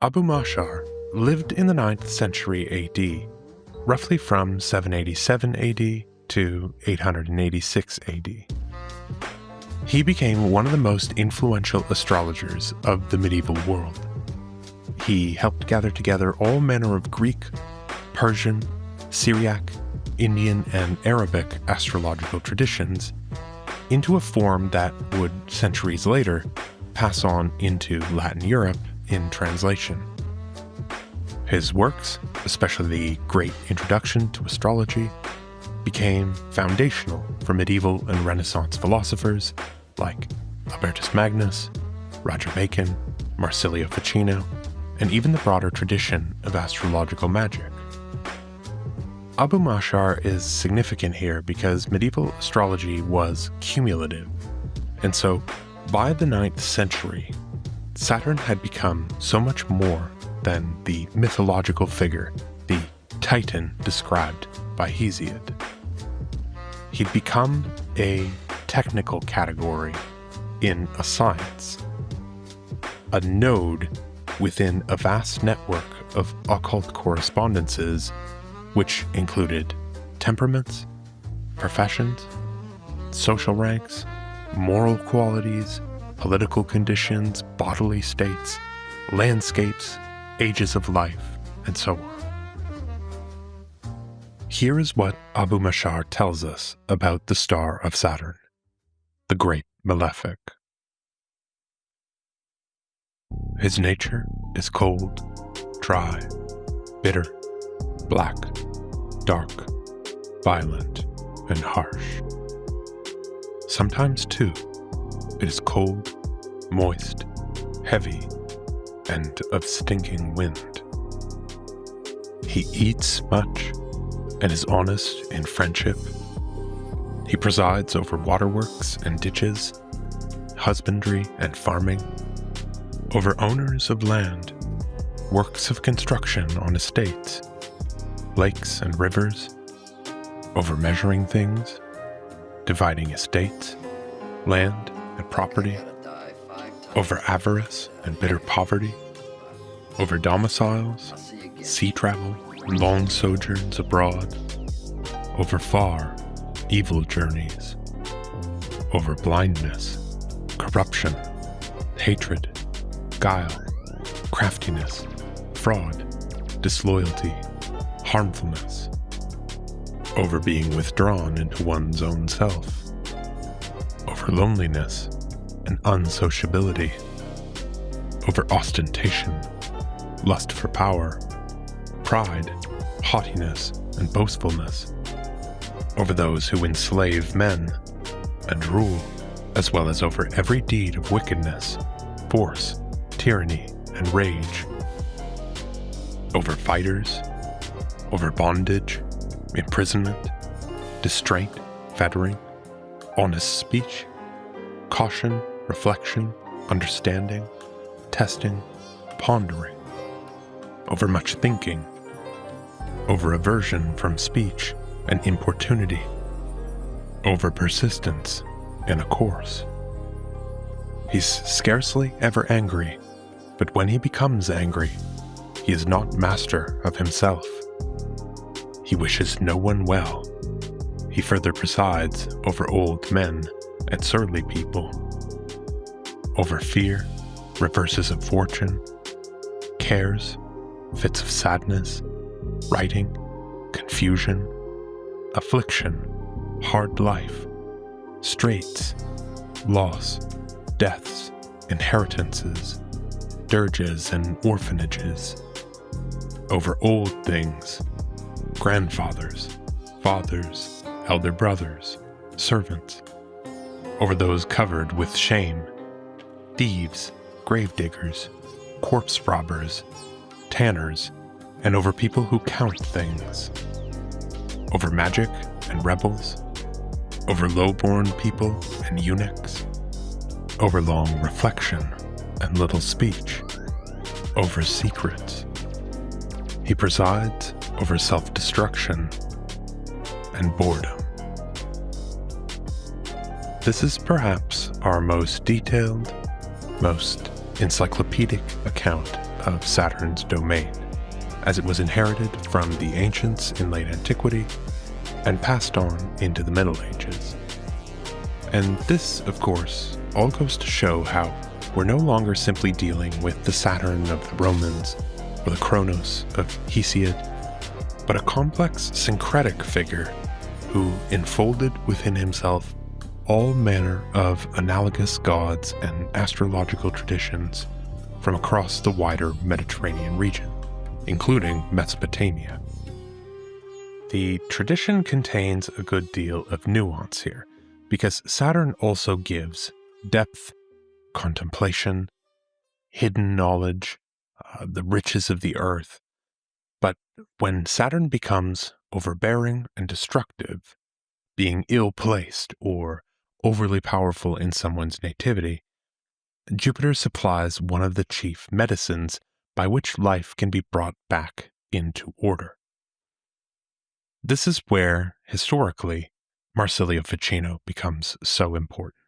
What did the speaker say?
Abu Mashar lived in the 9th century AD, roughly from 787 AD to 886 AD. He became one of the most influential astrologers of the medieval world. He helped gather together all manner of Greek, Persian, Syriac, Indian, and Arabic astrological traditions into a form that would, centuries later, pass on into Latin Europe in translation. His works, especially the Great Introduction to Astrology, became foundational for medieval and Renaissance philosophers like Albertus Magnus, Roger Bacon, Marsilio Ficino, and even the broader tradition of astrological magic. Abu Mashar is significant here because medieval astrology was cumulative, and so by the 9th century, Saturn had become so much more than the mythological figure, the Titan described by Hesiod. He'd become a technical category in a science, a node within a vast network of occult correspondences which included temperaments, professions, social ranks, moral qualities, political conditions, bodily states, landscapes, ages of life, and so on. Here is what Abu Mashar tells us about the star of Saturn, the Great Malefic. His nature is cold, dry, bitter, black, dark, violent, and harsh. Sometimes, too, it is cold, moist, heavy, and of stinking wind. He eats much and is honest in friendship. He presides over waterworks and ditches, husbandry and farming, over owners of land, works of construction on estates, lakes and rivers, over measuring things, dividing estates, land and property, over avarice and bitter poverty, over domiciles, sea travel, long sojourns abroad, over far, evil journeys, over blindness, corruption, hatred, guile, craftiness, fraud, disloyalty, harmfulness, over being withdrawn into one's own self, over loneliness and unsociability, over ostentation, lust for power, pride, haughtiness, and boastfulness, over those who enslave men and rule, as well as over every deed of wickedness, force, tyranny, and rage, over fighters, over bondage, imprisonment, distraint, fettering, honest speech, caution, reflection, understanding, testing, pondering, over much thinking, over aversion from speech and importunity, over persistence in a course. He's scarcely ever angry, but when he becomes angry, he is not master of himself. He wishes no one well. He further presides over old men and surly people, over fear, reverses of fortune, cares, fits of sadness, writing, confusion, affliction, hard life, straits, loss, deaths, inheritances, dirges and orphanages, over old things, grandfathers, fathers, elder brothers, servants, over those covered with shame, thieves, gravediggers, corpse robbers, tanners, and over people who count things, over magic and rebels, over low-born people and eunuchs, over long reflection and little speech, over secrets. He presides over self-destruction and boredom. This is perhaps our most detailed, most encyclopedic account of Saturn's domain, as it was inherited from the ancients in late antiquity and passed on into the Middle Ages. And this, of course, all goes to show how we're no longer simply dealing with the Saturn of the Romans or the Kronos of Hesiod, but a complex syncretic figure who enfolded within himself all manner of analogous gods and astrological traditions from across the wider Mediterranean region, including Mesopotamia. The tradition contains a good deal of nuance here, because Saturn also gives depth, contemplation, hidden knowledge, the riches of the earth. But when Saturn becomes overbearing and destructive, being ill-placed or overly powerful in someone's nativity, Jupiter supplies one of the chief medicines by which life can be brought back into order. This is where, historically, Marsilio Ficino becomes so important.